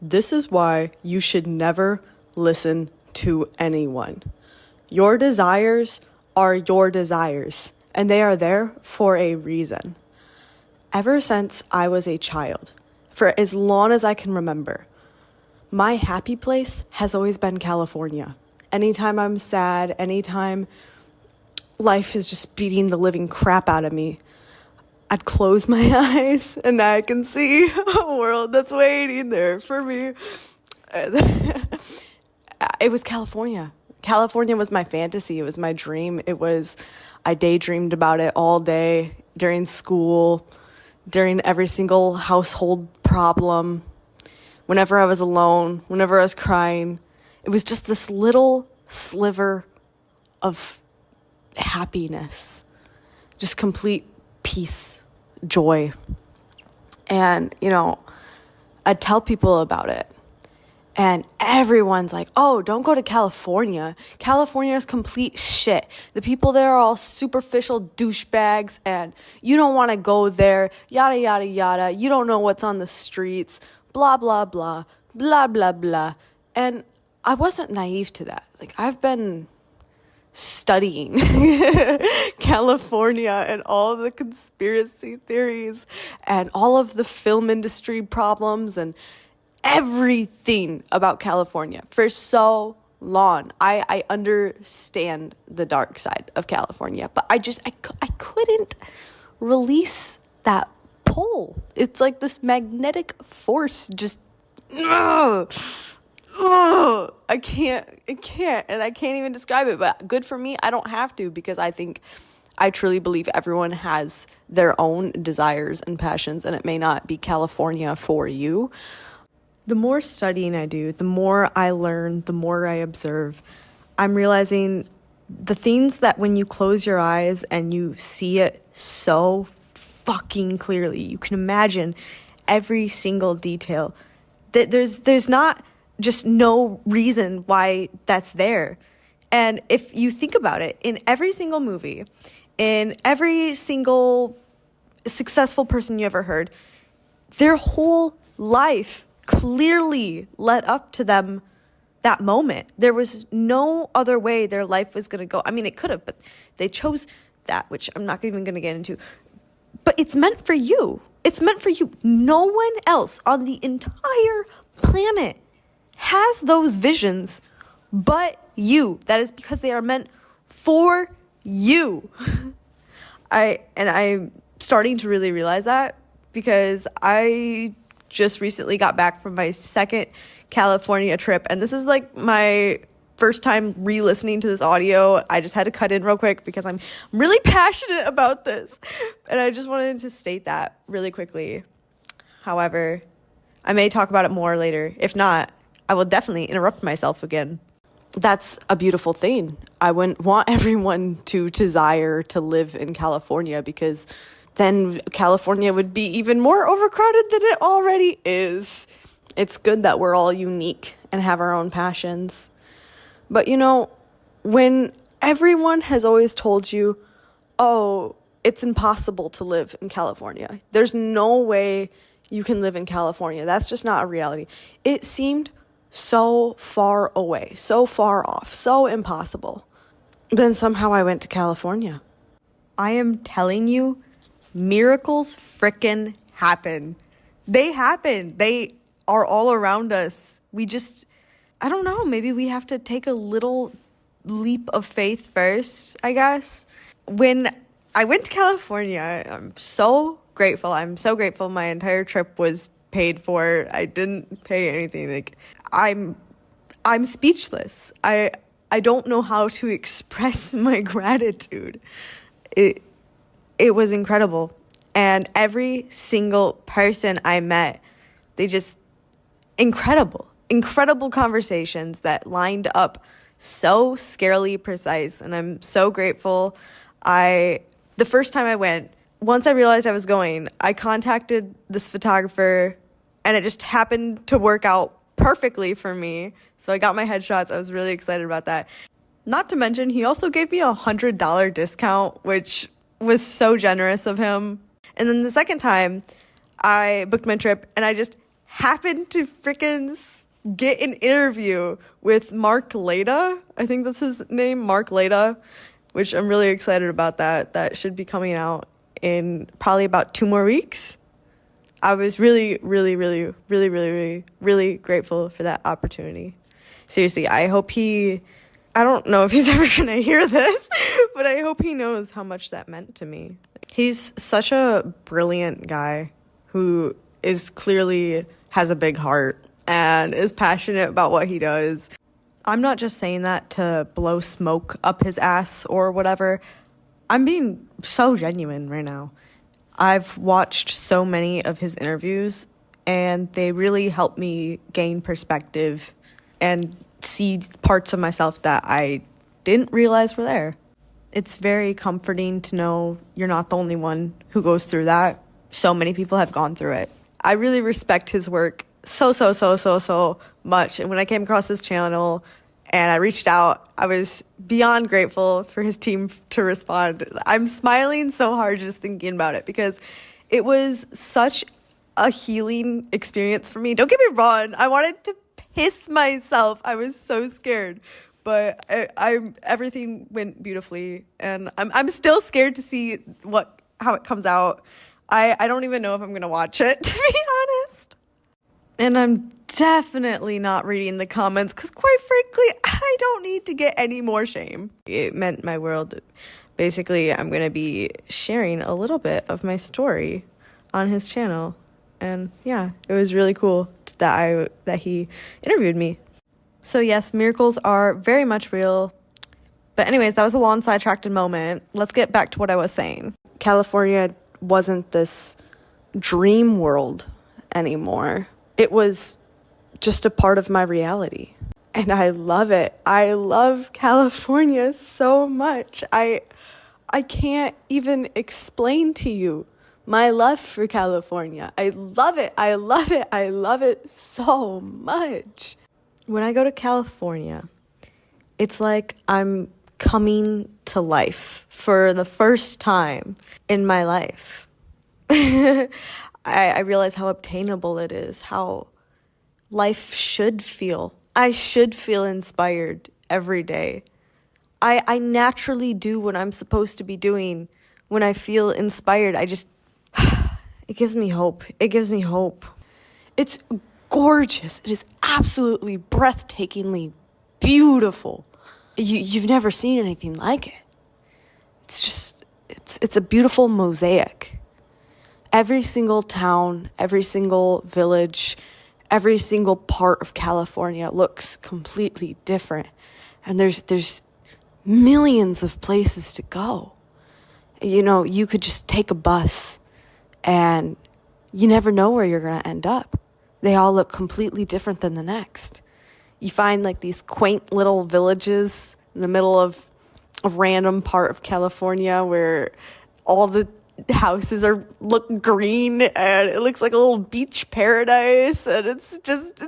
This is why you should never listen to anyone. Your desires are your desires, and they are there for a reason. Ever since I was a child, for as long as I can remember, my happy place has always been California. Anytime I'm sad, anytime life is just beating the living crap out of me, I'd close my eyes and I can see a world that's waiting there for me. It was California. California was my fantasy. It was my dream. I daydreamed about it all day, during school, during every single household problem, whenever I was alone, whenever I was crying. It was just this little sliver of happiness, just complete peace, joy. And, I'd tell people about it. And everyone's like, oh, don't go to California. California is complete shit. The people there are all superficial douchebags and you don't want to go there, yada, yada, yada. You don't know what's on the streets, blah, blah, blah, blah, blah, blah. And I wasn't naive to that. Like, I've been studying California and all the conspiracy theories and all of the film industry problems and everything about California for so long. I understand the dark side of California, but I couldn't release that pull. It's like this magnetic force just I can't, and I can't even describe it, but good for me, I don't have to, because I truly believe everyone has their own desires and passions, and it may not be California for you. The more studying I do, the more I learn, the more I observe, I'm realizing the things that when you close your eyes and you see it so fucking clearly, you can imagine every single detail, that there's not just no reason why that's there. And if you think about it, in every single movie, in every single successful person you ever heard, their whole life clearly led up to them that moment. There was no other way their life was going to go. I mean, it could have, but they chose that, which I'm not even going to get into. But it's meant for you. It's meant for you. No one else on the entire planet has those visions but you. That is because they are meant for you. I'm starting to really realize that, because I just recently got back from my second California trip, and this is like my first time re-listening to this audio. I just had to cut in real quick because I'm really passionate about this, and I just wanted to state that really quickly. However, I may talk about it more later. If not, I will definitely interrupt myself again. That's a beautiful thing. I wouldn't want everyone to desire to live in California, because then California would be even more overcrowded than it already is. It's good that we're all unique and have our own passions. But when everyone has always told you, oh, it's impossible to live in California, there's no way you can live in California, that's just not a reality. It seemed so far away, so far off, so impossible. Then somehow I went to California. I am telling you, miracles frickin' happen. They happen. They are all around us. I don't know, maybe we have to take a little leap of faith first, I guess. When I went to California, I'm so grateful. My entire trip was paid for. I didn't pay anything. Like, I'm speechless. I don't know how to express my gratitude. It was incredible. And every single person I met, they just incredible conversations that lined up so scarily precise. And I'm so grateful. The first time I went, once I realized I was going, I contacted this photographer, and it just happened to work out perfectly for me. So I got my headshots. I was really excited about that. Not to mention, he also gave me a $100 discount, which was so generous of him. And then the second time, I booked my trip, and I just happened to freaking get an interview with Mark Leda. I think that's his name, Mark Leda, which I'm really excited about that. That should be coming out in probably about 2 more weeks. I was really, really, really, really, really, really, really grateful for that opportunity. Seriously, I don't know if he's ever going to hear this, but I hope he knows how much that meant to me. He's such a brilliant guy who is clearly has a big heart and is passionate about what he does. I'm not just saying that to blow smoke up his ass or whatever. I'm being so genuine right now. I've watched so many of his interviews, and they really help me gain perspective and see parts of myself that I didn't realize were there. It's very comforting to know you're not the only one who goes through that. So many people have gone through it. I really respect his work so much. And when I came across his channel and I reached out, I was beyond grateful for his team to respond. I'm smiling so hard just thinking about it because it was such a healing experience for me. Don't get me wrong. I wanted to piss myself. I was so scared. But everything went beautifully, and I'm still scared to see how it comes out. I don't even know if I'm gonna watch it, to be honest. And I'm definitely not reading the comments because, quite frankly, I don't need to get any more shame. It meant my world. Basically, I'm gonna be sharing a little bit of my story on his channel, and yeah, it was really cool that he interviewed me. So yes, miracles are very much real. But anyways, that was a long sidetracked moment. Let's get back to what I was saying. California wasn't this dream world anymore. It was just a part of my reality. And I love it. I love California so much. I can't even explain to you my love for California. I love it. I love it. I love it so much. When I go to California, it's like I'm coming to life for the first time in my life. I realize how obtainable it is, how life should feel. I should feel inspired every day. I naturally do what I'm supposed to be doing. When I feel inspired, it gives me hope. It gives me hope. It's gorgeous. It is absolutely breathtakingly beautiful. You've never seen anything like it. It's a beautiful mosaic. Every single town, every single village, every single part of California looks completely different. And there's millions of places to go. You know, you could just take a bus and you never know where you're going to end up. They all look completely different than the next. You find like these quaint little villages in the middle of a random part of California where all the houses look green and it looks like a little beach paradise, and it's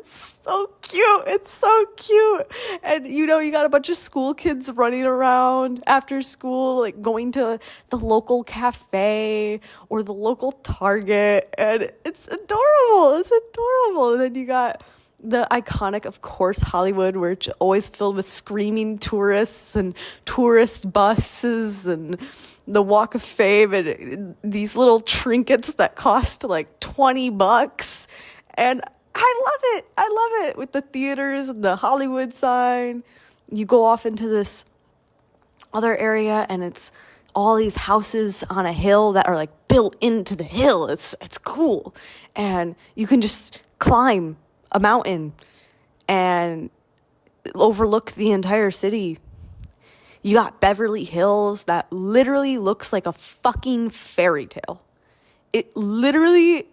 so cute. It's so cute. And you got a bunch of school kids running around after school, like going to the local cafe or the local Target, and it's adorable. And then you got the iconic, of course, Hollywood, where it's always filled with screaming tourists and tourist buses and the Walk of Fame and these little trinkets that cost like $20. And I love it with the theaters and the Hollywood sign. You go off into this other area and it's all these houses on a hill that are like built into the hill. It's cool. And you can just climb a mountain and overlook the entire city. You got Beverly Hills that literally looks like a fucking fairy tale. It literally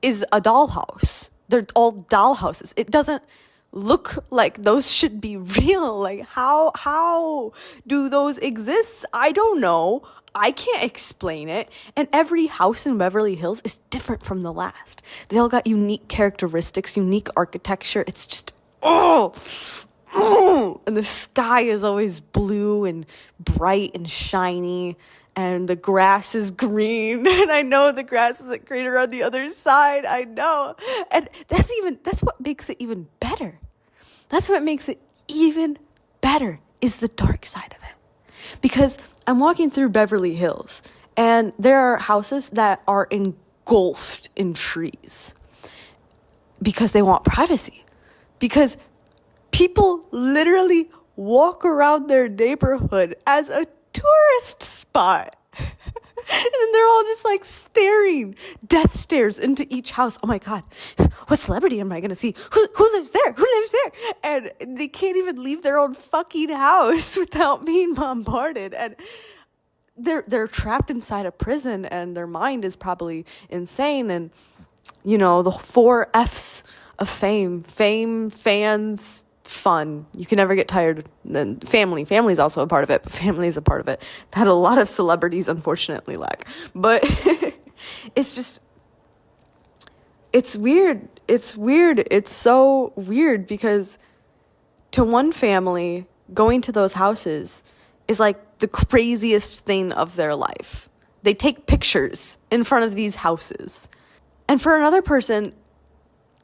is a dollhouse. They're all dollhouses. It doesn't look like those should be real. Like how do those exist? I don't know. I can't explain it. And every house in Beverly Hills is different from the last. They all got unique characteristics, unique architecture. It's just, and the sky is always blue and bright and shiny. and the grass is green, and I know the grass isn't greener on the other side. I know. And that's what makes it even better. That's what makes it even better, is the dark side of it. Because I'm walking through Beverly Hills, and there are houses that are engulfed in trees because they want privacy. Because people literally walk around their neighborhood as a tourist spot. And then they're all just like staring, death stares into each house. Oh my God, what celebrity am I going to see? Who lives there? Who lives there? And they can't even leave their own fucking house without being bombarded. And they're trapped inside a prison, and their mind is probably insane. And, you know, the 4 F's of fame, fans, fun. You can never get tired. Then family is also a part of it, but family is a part of it that a lot of celebrities unfortunately lack. But it's weird. It's so weird, because to one family, going to those houses is like the craziest thing of their life. They take pictures in front of these houses. And for another person,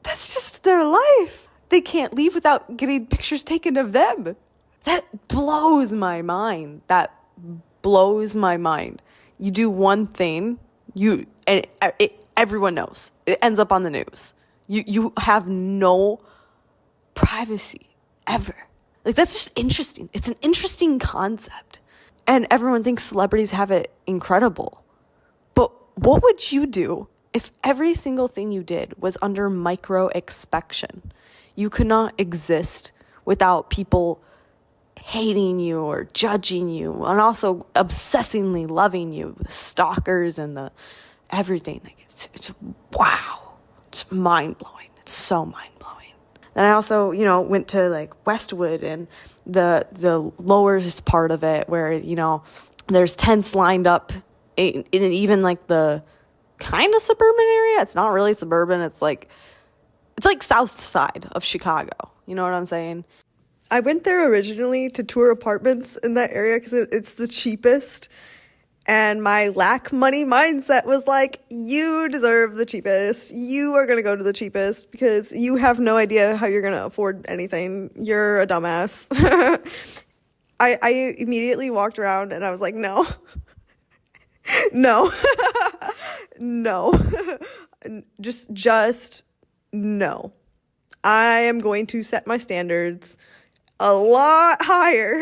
that's just their life. They can't leave without getting pictures taken of them. That blows my mind. You do one thing, everyone knows. It ends up on the news. You have no privacy ever. Like, that's just interesting. It's an interesting concept. And everyone thinks celebrities have it incredible. But what would you do if every single thing you did was under micro-inspection? You could not exist without people hating you or judging you, and also obsessively loving you, the stalkers and the everything. Like, it's wow. It's mind-blowing. It's so mind-blowing. Then I also, went to like Westwood and the lowest part of it, where, there's tents lined up in even like the kind of suburban area. It's not really suburban. It's like south side of Chicago. You know what I'm saying? I went there originally to tour apartments in that area because it's the cheapest. And my lack money mindset was like, you deserve the cheapest. You are going to go to the cheapest because you have no idea how you're going to afford anything. You're a dumbass. I immediately walked around and I was like, no. No. No. Just no. I am going to set my standards a lot higher.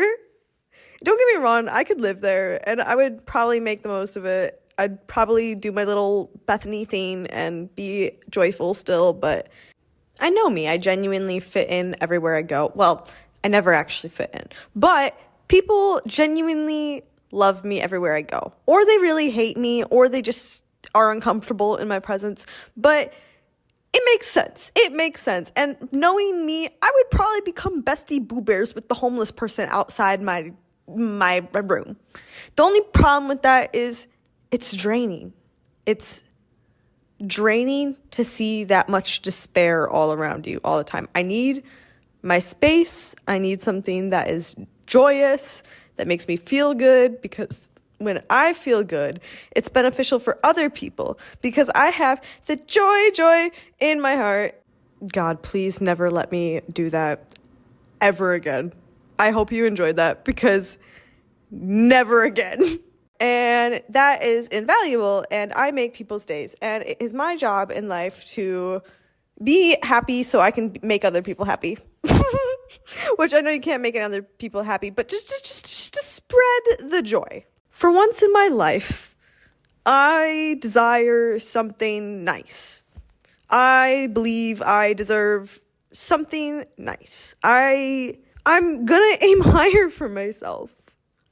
Don't get me wrong, I could live there and I would probably make the most of it. I'd probably do my little Bethany thing and be joyful still, but I know me. I genuinely fit in everywhere I go. Well, I never actually fit in, but people genuinely love me everywhere I go. Or they really hate me, or they just are uncomfortable in my presence. But it makes sense. And knowing me, I would probably become bestie boo bears with the homeless person outside my room. The only problem with that is it's draining. It's draining to see that much despair all around you all the time. I need my space. I need something that is joyous, that makes me feel good, because when I feel good, it's beneficial for other people because I have the joy in my heart. God, please never let me do that ever again. I hope you enjoyed that, because never again. And that is invaluable, and I make people's days. And it is my job in life to be happy so I can make other people happy. Which I know you can't make other people happy, but just to spread the joy. For once in my life, I desire something nice. I believe I deserve something nice. I'm gonna aim higher for myself.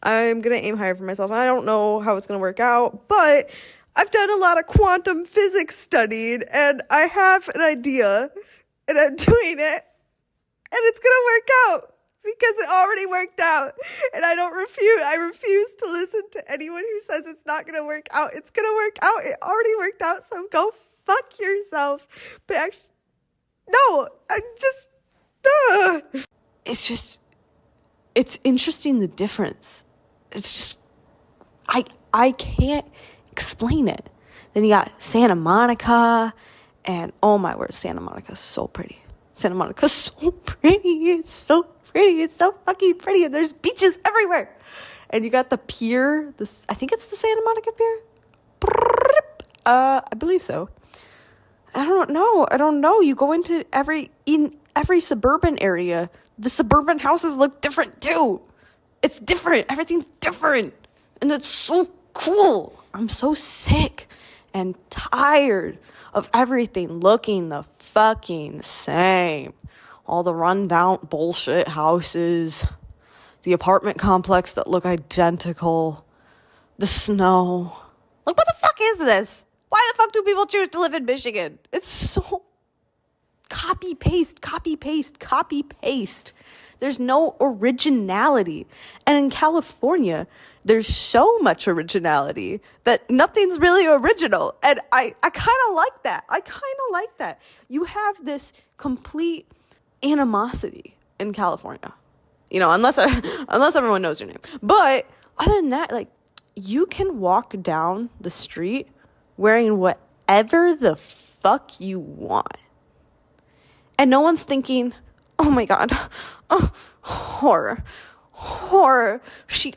And I don't know how it's gonna work out, but I've done a lot of quantum physics studying, and I have an idea, and I'm doing it, and it's gonna work out. Because it already worked out. And I refuse to listen to anyone who says it's not going to work out. It's going to work out. It already worked out. So go fuck yourself. But actually, no, it's interesting, the difference. It's just, I can't explain it. Then you got Santa Monica, and oh my word, Santa Monica's so pretty. Santa Monica's so pretty. It's so pretty. It's so fucking pretty. And there's beaches everywhere. And you got the pier. I think it's the Santa Monica Pier. I believe so. I don't know. You go into every suburban area. The suburban houses look different too. It's different. Everything's different. And it's so cool. I'm so sick and tired of everything looking the fucking same. All the rundown bullshit houses, the apartment complex that look identical, the snow. Like, what the fuck is this? Why the fuck do people choose to live in Michigan? It's so copy, paste, copy, paste, copy, paste. There's no originality. And in California, there's so much originality that nothing's really original. And I kind of like that. You have this complete animosity in California. You know, unless everyone knows your name. But other than that, like, you can walk down the street wearing whatever the fuck you want. And no one's thinking, oh my God, oh, horror. She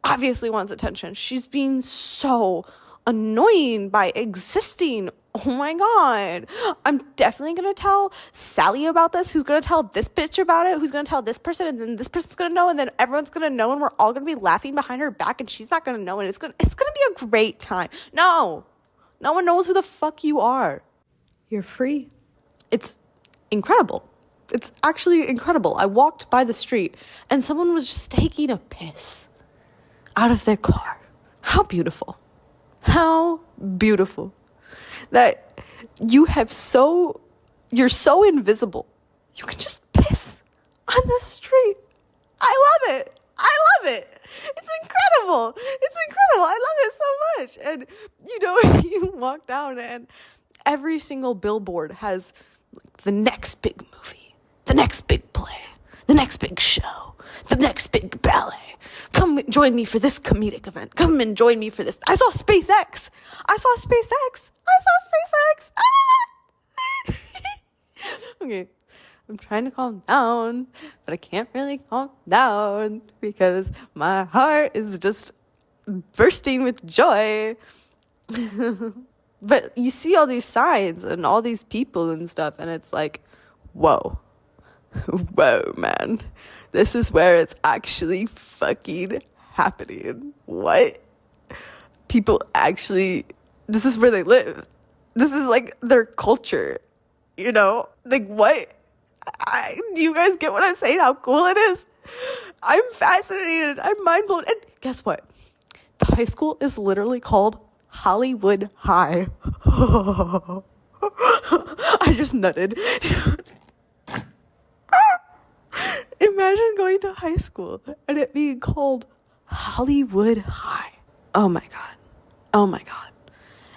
obviously wants attention. She's being so annoying by existing. Oh my God. I'm definitely going to tell Sally about this, who's going to tell this bitch about it, who's going to tell this person, and then this person's going to know, and then everyone's going to know, and we're all going to be laughing behind her back, and she's not going to know, and it's going to be a great time. No one knows who the fuck you are. You're free. It's incredible. It's actually incredible. I walked by the street and someone was just taking a piss out of their car. How beautiful. How beautiful. That you're so invisible. You can just piss on the street. I love it. It's incredible. I love it so much. And, you know, you walk down and every single billboard has the next big movie, the next big play, the next big show, the next big ballet. Come join me for this comedic event. Come and join me for this. I saw SpaceX. Ah! Okay. I'm trying to calm down, but I can't really calm down because my heart is just bursting with joy. But you see all these signs and all these people and stuff, and it's like, whoa, man. This is where it's actually fucking happening. What? People actually, this is where they live. This is like their culture, you know? Like, what? Do you guys get what I'm saying? How cool it is? I'm fascinated. I'm mind blown. And guess what? The high school is literally called Hollywood High. I just nutted. Imagine going to high school and it being called Hollywood High. Oh my God.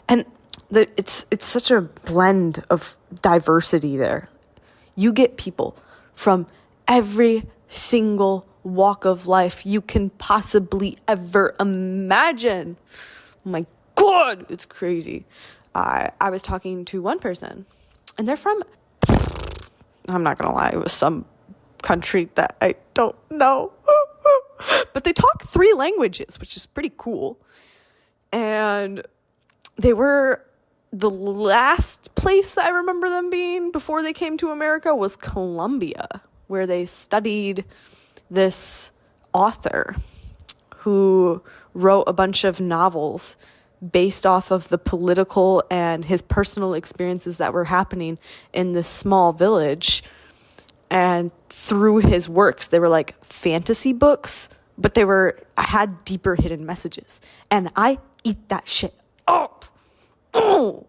And it's such a blend of diversity there. You get people from every single walk of life you can possibly ever imagine. Oh my God, it's crazy. I was talking to one person, and they're from, I'm not gonna lie, it was some country that I don't know. But they talk 3 languages, which is pretty cool. And they were, the last place that I remember them being before they came to America was Colombia, where they studied this author who wrote a bunch of novels based off of the political and his personal experiences that were happening in this small village. And through his works, they were like fantasy books, but had deeper hidden messages. And I eat that shit up. Oh.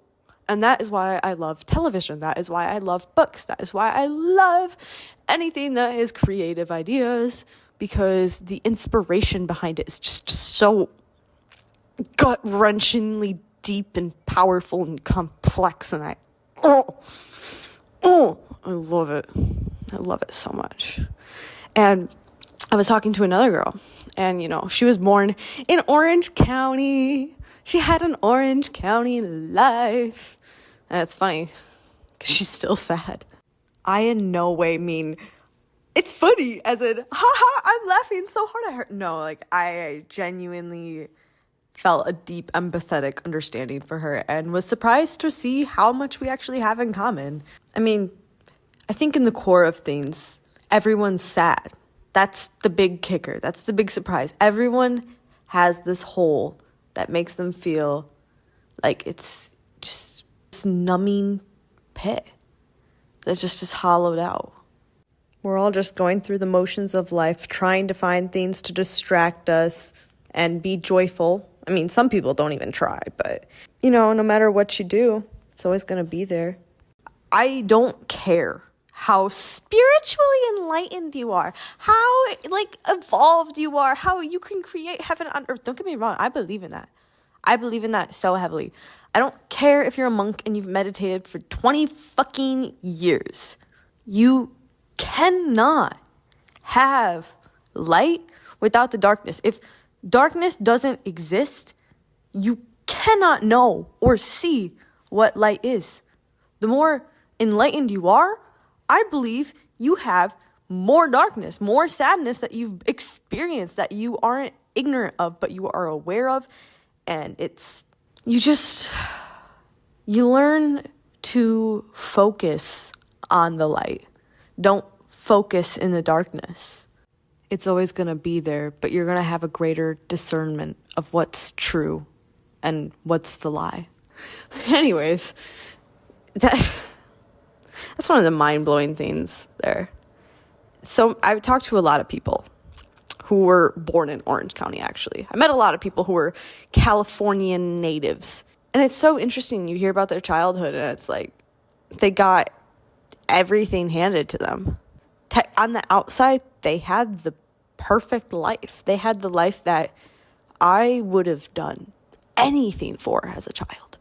And that is why I love television. That is why I love books. That is why I love anything that is creative ideas, because the inspiration behind it is just so gut-wrenchingly deep and powerful and complex. And I love it. I love it so much. And I was talking to another girl, And, she was born in Orange County. She had an Orange County life. And it's funny because she's still sad. I in no way mean it's funny as in, haha, I'm laughing so hard at her. No, I genuinely felt a deep empathetic understanding for her and was surprised to see how much we actually have in common. I mean, I think in the core of things, everyone's sad. That's the big kicker. That's the big surprise. Everyone has this hole that makes them feel like it's just this numbing pit that's just hollowed out. We're all just going through the motions of life, trying to find things to distract us and be joyful. I mean, some people don't even try, but, no matter what you do, it's always going to be there. I don't care how spiritually enlightened you are, how, evolved you are, how you can create heaven on earth. Don't get me wrong, I believe in that. I believe in that so heavily. I don't care if you're a monk and you've meditated for 20 fucking years. You cannot have light without the darkness. If darkness doesn't exist, you cannot know or see what light is. The more enlightened you are, I believe you have more darkness, more sadness that you've experienced that you aren't ignorant of, but you are aware of. And you learn to focus on the light. Don't focus in the darkness. It's always going to be there, but you're going to have a greater discernment of what's true and what's the lie. Anyways, that's one of the mind-blowing things there. So I've talked to a lot of people who were born in Orange County, actually. I met a lot of people who were Californian natives. And it's so interesting. You hear about their childhood, and it's like they got everything handed to them. On the outside, they had the perfect life. They had the life that I would have done anything for as a child.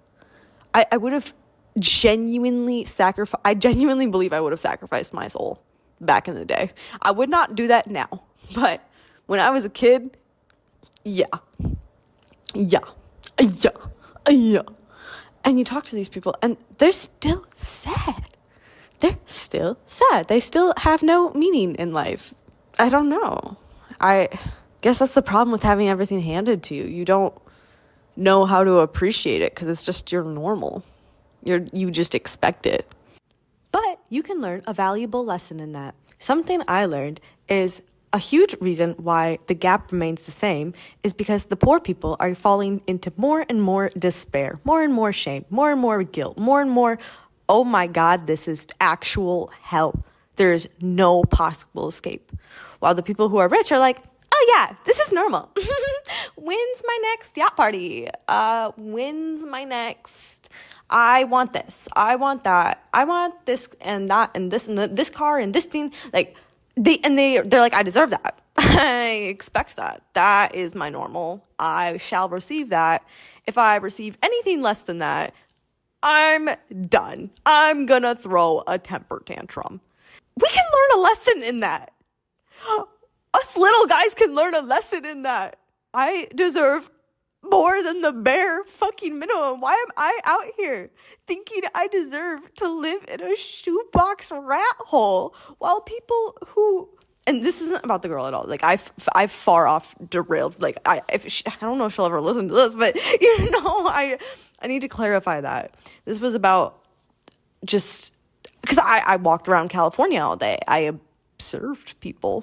I would have genuinely sacrificed. I genuinely believe I would have sacrificed my soul back in the day. I would not do that now, but when I was a kid, yeah. And you talk to these people, and they're still sad. They still have no meaning in life. I don't know. I guess that's the problem with having everything handed to you. You don't know how to appreciate it because it's just your normal. You just expect it. But you can learn a valuable lesson in that. Something I learned is a huge reason why the gap remains the same is because the poor people are falling into more and more despair, more and more shame, more and more guilt, more and more, oh my God, this is actual hell. There's no possible escape. While the people who are rich are like, oh yeah, this is normal. When's my next yacht party? When's my next... I want this. I want that. I want this and that and this and this car and this thing. They're like, I deserve that. I expect that. That is my normal. I shall receive that. If I receive anything less than that, I'm done. I'm gonna throw a temper tantrum. We can learn a lesson in that. Us little guys can learn a lesson in that. I deserve more than the bare fucking minimum. Why am I out here thinking I deserve to live in a shoebox rat hole while people who, and this isn't about the girl at all. I've far off derailed. I don't know if she'll ever listen to this, but I need to clarify that. This was about just because I walked around California all day. I observed people.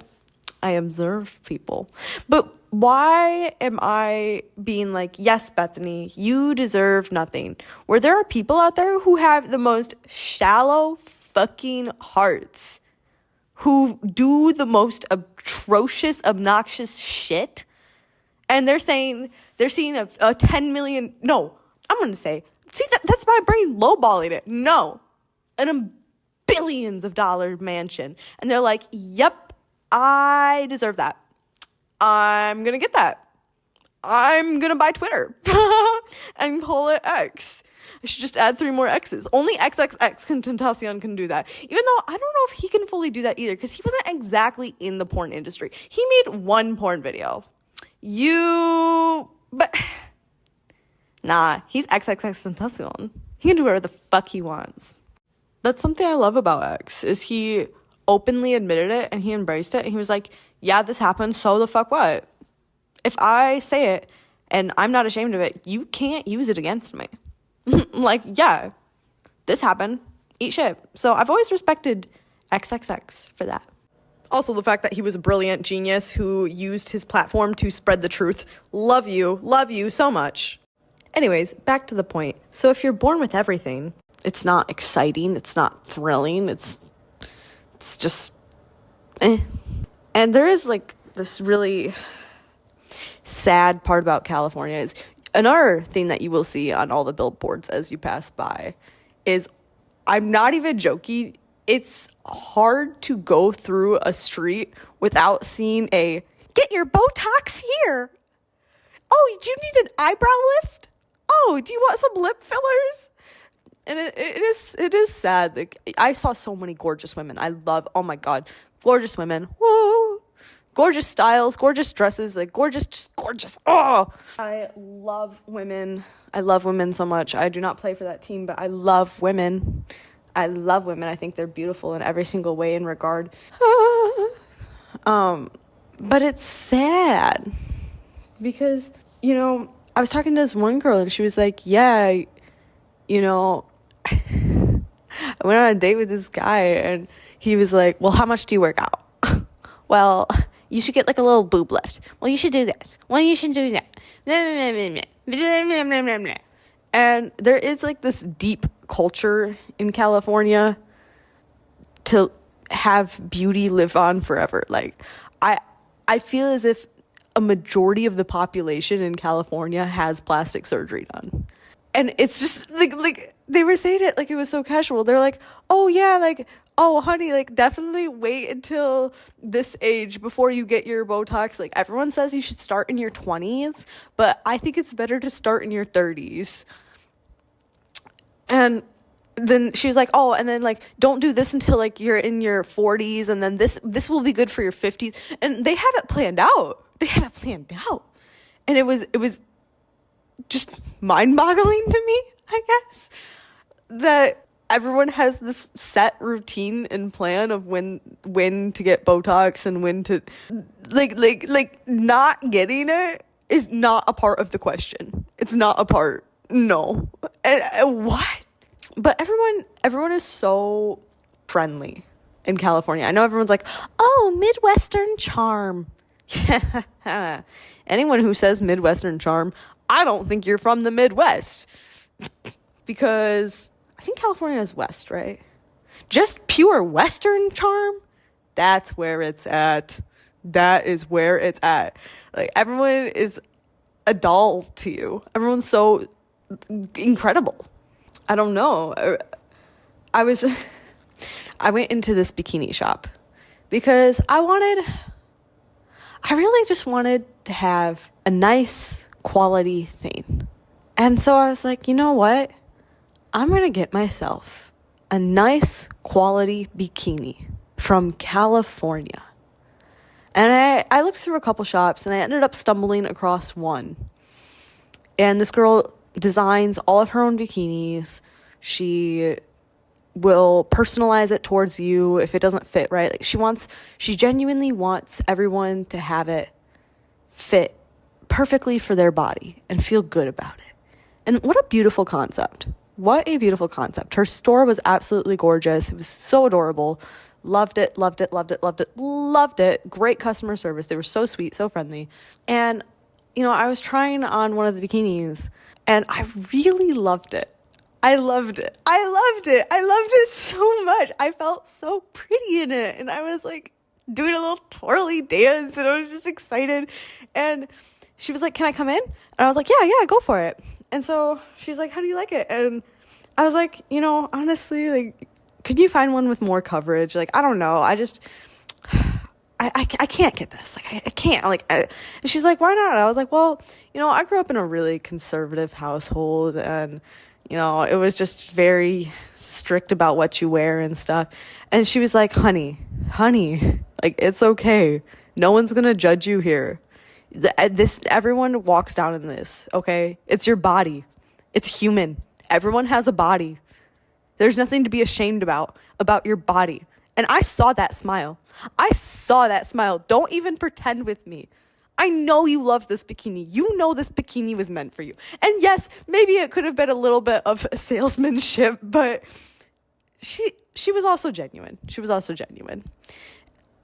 But why am I being like, yes, Bethany, you deserve nothing? Where there are people out there who have the most shallow fucking hearts, who do the most atrocious, obnoxious shit, and they're seeing a 10 million, no, I'm going to say, see, that's my brain lowballing it. No, a billions of dollar mansion. And they're like, yep, I deserve that. I'm going to get that. I'm going to buy Twitter and call it X. I should just add 3 more X's. Only XXX Tentacion can do that. Even though I don't know if he can fully do that either because he wasn't exactly in the porn industry. He made one porn video. But nah, he's XXX. He can do whatever the fuck he wants. That's something I love about X, is he openly admitted it and he embraced it. And he was like, yeah, this happened, so the fuck what? If I say it and I'm not ashamed of it, you can't use it against me. Like, yeah, this happened. Eat shit. So I've always respected XXX for that. Also, the fact that he was a brilliant genius who used his platform to spread the truth. Love you so much. Anyways, back to the point. So if you're born with everything, it's not exciting, it's not thrilling, it's just eh. And there is like this really sad part about California is another thing that you will see on all the billboards as you pass by is, I'm not even joking, it's hard to go through a street without seeing a "get your Botox here." Oh, do you need an eyebrow lift? Oh, do you want some lip fillers? And it is sad. Like, I saw so many gorgeous women. Oh my God, gorgeous women. Whoa. Gorgeous styles, gorgeous dresses, like gorgeous. Oh, I love women. I love women so much. I do not play for that team, but I love women. I think they're beautiful in every single way and regard. But it's sad because, I was talking to this one girl and she was like, yeah, I went on a date with this guy and he was like, well, how much do you work out? Well, you should get like a little boob lift. Well, you should do this. Well, you should do that. And there is like this deep culture in California to have beauty live on forever. Like, I feel as if a majority of the population in California has plastic surgery done. And it's just like they were saying it like it was so casual. They're like, oh yeah, like, oh honey, like definitely wait until this age before you get your Botox. Like, everyone says you should start in your 20s, but I think it's better to start in your 30s. And then she was like, oh, and then like don't do this until like you're in your 40s, and then this will be good for your 50s. And they have it planned out. And it was just mind-boggling to me, I guess, that everyone has this set routine and plan of when to get Botox and when to like not getting it is not a part of the question. It's not a part. No. And what? But everyone is so friendly in California. I know everyone's like, oh, Midwestern charm. Anyone who says Midwestern charm, I don't think you're from the Midwest. Because I think California is West, right? Just pure Western charm, that's where it's at. That is where it's at. Like, everyone is a doll to you. Everyone's so incredible. I don't know. I went into this bikini shop because I really just wanted to have a nice quality thing. And so I was like, you know what? I'm going to get myself a nice quality bikini from California. And I looked through a couple shops and I ended up stumbling across one. And this girl designs all of her own bikinis. She will personalize it towards you if it doesn't fit right. Like, she genuinely wants everyone to have it fit perfectly for their body and feel good about it. And what a beautiful concept. What a beautiful concept. Her store was absolutely gorgeous. It was so adorable. Loved it. Great customer service. They were so sweet, so friendly. And, I was trying on one of the bikinis and I really loved it. I loved it so much. I felt so pretty in it. And I was like doing a little twirly dance and I was just excited. And she was like, can I come in? And I was like, yeah, go for it. And so she's like, how do you like it? And I was like, honestly, like, could you find one with more coverage? Like, I don't know. I can't get this. Like, I can't. Like, and she's like, why not? And I was like, well, I grew up in a really conservative household and, it was just very strict about what you wear and stuff. And she was like, honey, like, it's okay. No one's going to judge you here. This everyone walks down in this, okay? It's your body. It's human. Everyone has a body. There's nothing to be ashamed about your body. And I saw that smile. I saw that smile. Don't even pretend with me. I know you love this bikini. You know this bikini was meant for you. And yes, maybe it could have been a little bit of salesmanship, but she was also genuine. She was also genuine.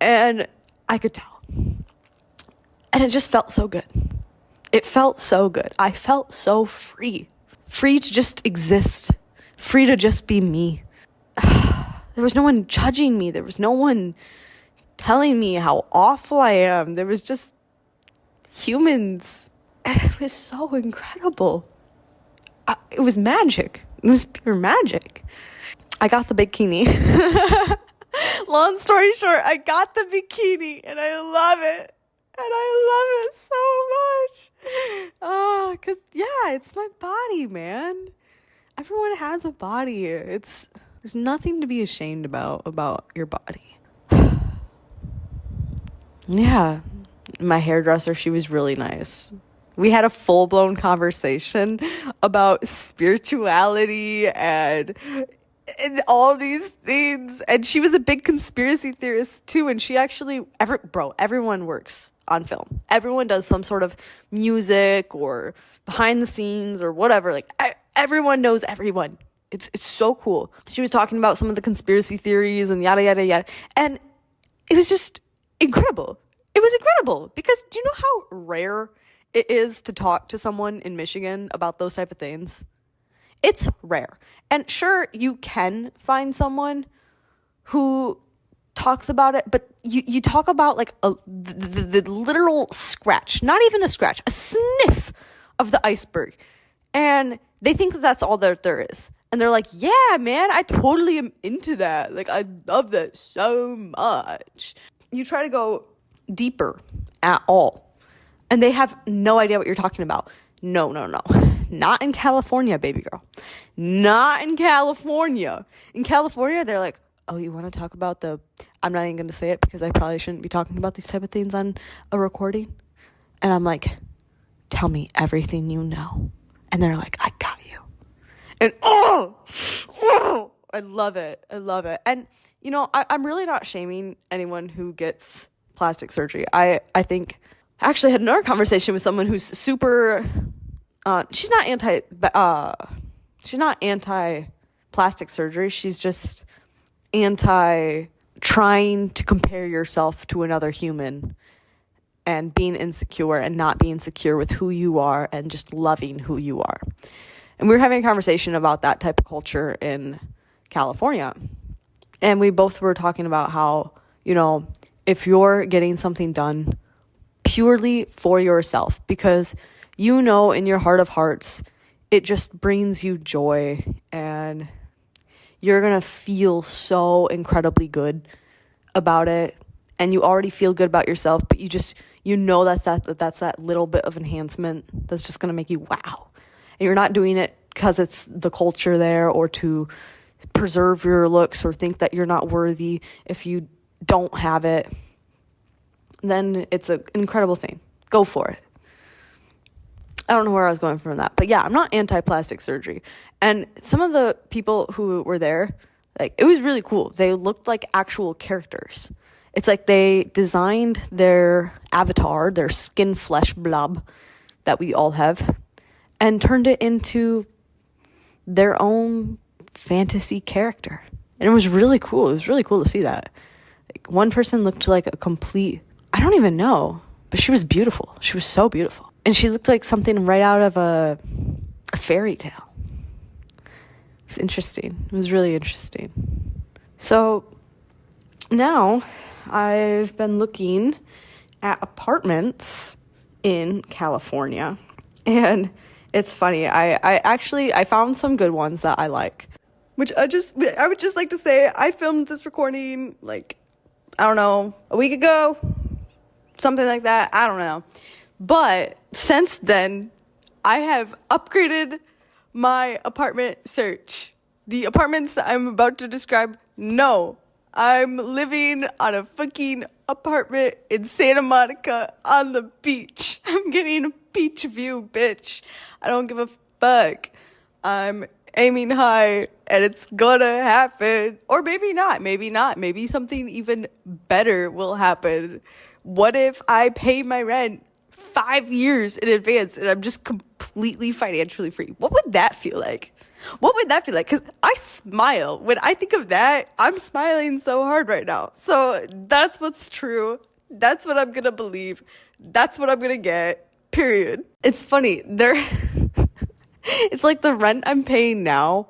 And I could tell. And it just felt so good. It felt so good. I felt so free. Free to just exist. Free to just be me. There was no one judging me. There was no one telling me how awful I am. There was just humans. And it was so incredible. It was magic. It was pure magic. I got the bikini. Long story short, I got the bikini and I love it. And I love it so much. Oh, because, yeah, it's my body, man. Everyone has a body. There's nothing to be ashamed about your body. Yeah. My hairdresser, she was really nice. We had a full-blown conversation about spirituality and all these things. And she was a big conspiracy theorist too. And she actually, everyone works on film. Everyone does some sort of music or behind the scenes or whatever. Like everyone knows everyone. It's so cool. She was talking about some of the conspiracy theories and yada, yada, yada. And it was just incredible. It was incredible because do you know how rare it is to talk to someone in Michigan about those type of things? It's rare. And sure, you can find someone who talks about it, but you talk about like the literal scratch, not even a scratch, a sniff of the iceberg. And they think that that's all that there is. And they're like, yeah, man, I totally am into that. Like, I love that so much. You try to go deeper at all, and they have no idea what you're talking about. No. Not in California, baby girl. Not in California. In California, they're like, oh, you want to talk about I'm not even going to say it because I probably shouldn't be talking about these type of things on a recording. And I'm like, tell me everything you know. And they're like, I got you. And I love it. I love it. And, you know, I'm really not shaming anyone who gets plastic surgery. I think I actually had another conversation with someone who's super, she's not anti plastic surgery. She's just anti trying to compare yourself to another human and being insecure and not being secure with who you are and just loving who you are. And we were having a conversation about that type of culture in California. And we both were talking about how, you know, if you're getting something done purely for yourself, because you know in your heart of hearts, it just brings you joy and you're going to feel so incredibly good about it. And you already feel good about yourself, but you know that's that little bit of enhancement that's just going to make you wow. And you're not doing it because it's the culture there or to preserve your looks or think that you're not worthy if you don't have it. Then it's an incredible thing. Go for it. I don't know where I was going from that. But yeah, I'm not anti-plastic surgery. And some of the people who were there, like, it was really cool. They looked like actual characters. It's like they designed their avatar, their skin flesh blob that we all have, and turned it into their own fantasy character. And it was really cool. It was really cool to see that. Like, one person looked like a complete, I don't even know, but she was beautiful. She was so beautiful. And she looked like something right out of a fairy tale. It was interesting. It was really interesting. So now I've been looking at apartments in California, and it's funny. I found some good ones that I like, which I would just like to say I filmed this recording like, I don't know, a week ago, something like that. I don't know. But since then, I have upgraded my apartment search. The apartments that I'm about to describe, no, I'm living on a fucking apartment in Santa Monica on the beach. I'm getting a beach view, bitch. I don't give a fuck. I'm aiming high and it's gonna happen. Or maybe not. Maybe something even better will happen. What if I pay my rent 5 years in advance and I'm just completely financially free? What would that feel like? What would that feel like? Because I smile. When I think of that, I'm smiling so hard right now. So that's what's true. That's what I'm going to believe. That's what I'm going to get. Period. It's funny. It's like the rent I'm paying now,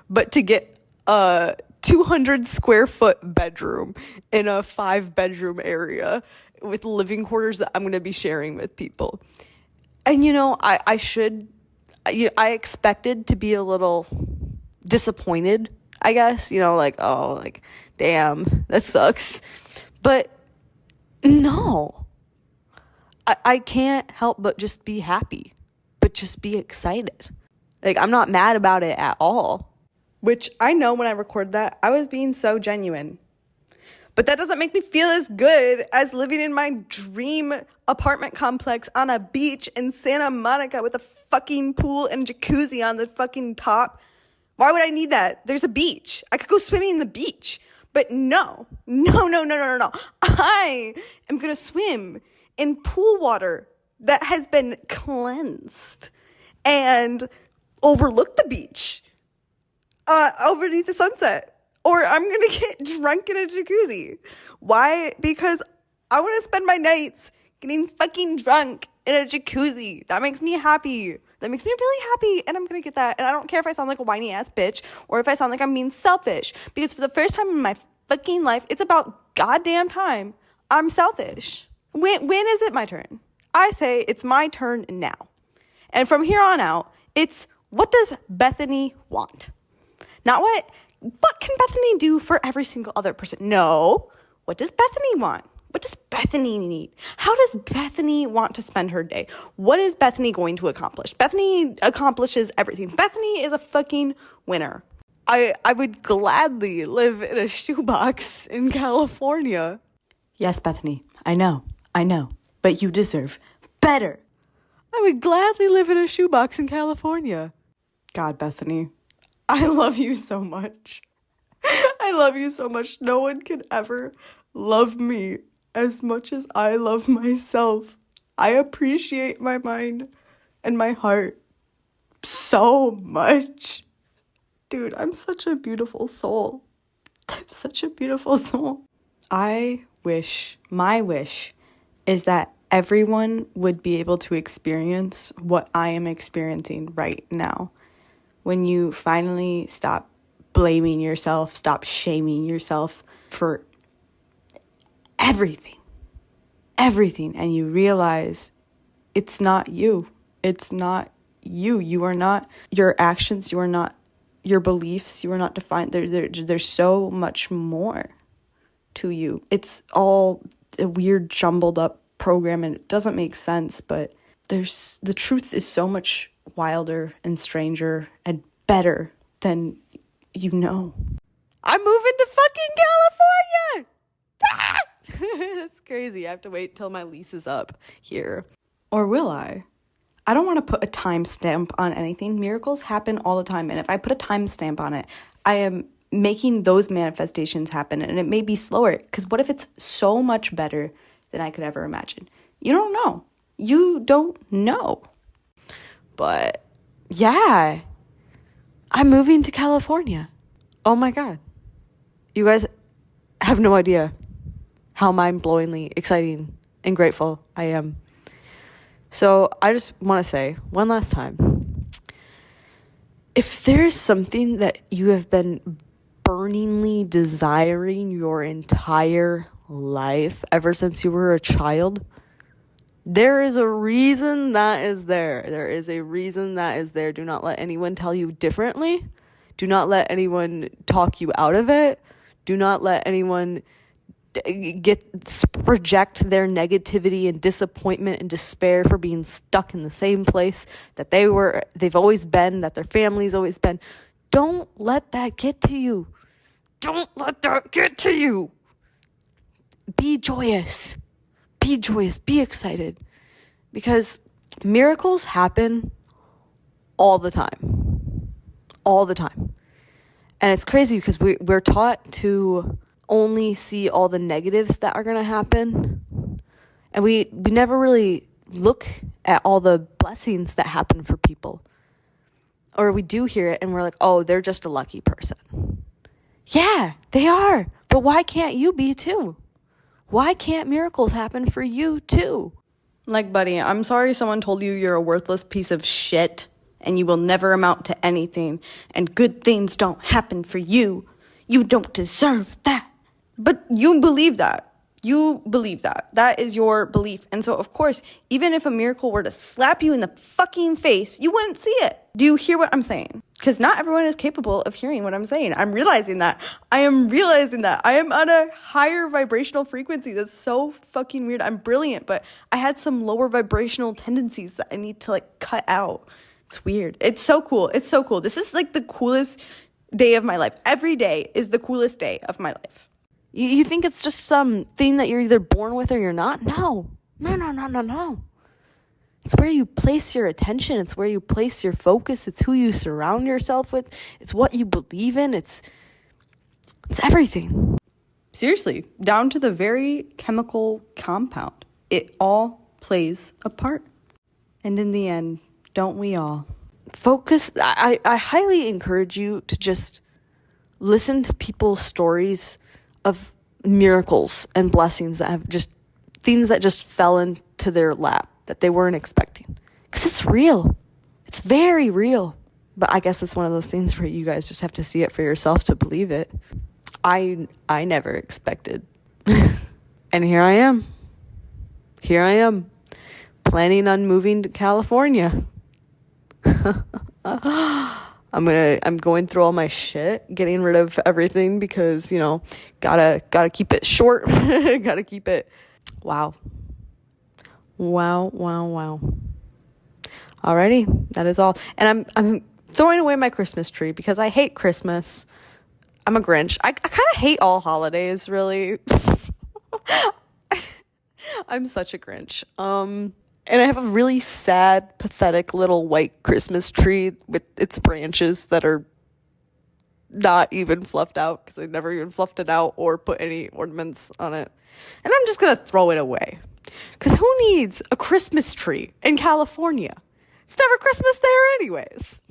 but to get a 200 square foot bedroom in a 5-bedroom area with living quarters that I'm going to be sharing with people. And, I expected to be a little disappointed, I guess, damn, that sucks. But no, I can't help but just be happy, but just be excited. I'm not mad about it at all, which I know when I recorded that, I was being so genuine. But that doesn't make me feel as good as living in my dream apartment complex on a beach in Santa Monica with a fucking pool and jacuzzi on the fucking top. Why would I need that? There's a beach. I could go swimming in the beach. But no. I am going to swim in pool water that has been cleansed and overlook the beach overneath the sunset. Or I'm going to get drunk in a jacuzzi. Why? Because I want to spend my nights getting fucking drunk in a jacuzzi. That makes me happy. That makes me really happy. And I'm going to get that. And I don't care if I sound like a whiny ass bitch or if I sound like I'm being selfish. Because for the first time in my fucking life, it's about goddamn time I'm selfish. When is it my turn? I say it's my turn now. And from here on out, it's what does Bethany want? Not what can Bethany do for every single other person? No. What does Bethany want? What does Bethany need? How does Bethany want to spend her day? What is Bethany going to accomplish? Bethany accomplishes everything. Bethany is a fucking winner. I would gladly live in a shoebox in California. Yes, Bethany, I know. But you deserve better. I would gladly live in a shoebox in California. God, Bethany, I love you so much. I love you so much. No one can ever love me as much as I love myself. I appreciate my mind and my heart so much. Dude, I'm such a beautiful soul. I'm such a beautiful soul. My wish is that everyone would be able to experience what I am experiencing right now. When you finally stop blaming yourself, stop shaming yourself for everything, and you realize it's not you. It's not you. You are not your actions. You are not your beliefs. You are not defined. There's so much more to you. It's all a weird, jumbled up program, and it doesn't make sense, but the truth is so much wilder and stranger and better than you know. I'm moving to fucking California! That's crazy. I have to wait till my lease is up here. Or will I? I don't want to put a timestamp on anything. Miracles happen all the time, and if I put a timestamp on it, I am making those manifestations happen, and it may be slower, because what if it's so much better than I could ever imagine? You don't know. You don't know. But yeah, I'm moving to California. Oh my God. You guys have no idea how mind-blowingly exciting and grateful I am. So I just want to say one last time, if there is something that you have been burningly desiring your entire life ever since you were a child, there is a reason that is there. There is a reason that is there. Do not let anyone tell you differently. Do not let anyone talk you out of it. Do not let anyone project their negativity and disappointment and despair for being stuck in the same place that they've always been, that their family's always been. Don't let that get to you. Don't let that get to you. Be joyous. Be joyous. Be excited. Because miracles happen all the time. All the time. And it's crazy because we're taught to only see all the negatives that are going to happen. And we never really look at all the blessings that happen for people. Or we do hear it and we're like, oh, they're just a lucky person. Yeah, they are. But why can't you be too? Why can't miracles happen for you too? Like, buddy, I'm sorry someone told you you're a worthless piece of shit and you will never amount to anything and good things don't happen for you. You don't deserve that. But you believe that. You believe that. That is your belief. And so, of course, even if a miracle were to slap you in the fucking face, you wouldn't see it. Do you hear what I'm saying? Because not everyone is capable of hearing what I'm saying. I'm realizing that. I am on a higher vibrational frequency. That's so fucking weird. I'm brilliant, but I had some lower vibrational tendencies that I need to cut out. It's weird. It's so cool. It's so cool. This is the coolest day of my life. Every day is the coolest day of my life. You think it's just some thing that you're either born with or you're not? No. It's where you place your attention. It's where you place your focus. It's who you surround yourself with. It's what you believe in. It's everything. Seriously, down to the very chemical compound. It all plays a part. And in the end, don't we all? Focus. I highly encourage you to just listen to people's stories of miracles and blessings that have just things that just fell into their lap that they weren't expecting. Because it's real. It's very real. But I guess it's one of those things where you guys just have to see it for yourself to believe it. I never expected. And here I am. Planning on moving to California. I'm going through all my shit, getting rid of everything because, gotta keep it short. Gotta keep it. Wow. Alrighty, that is all. And I'm throwing away my Christmas tree because I hate Christmas. I'm a Grinch. I kind of hate all holidays, really. I'm such a Grinch. And I have a really sad, pathetic little white Christmas tree with its branches that are not even fluffed out because I never even fluffed it out or put any ornaments on it. And I'm just going to throw it away. Because who needs a Christmas tree in California? It's never Christmas there anyways.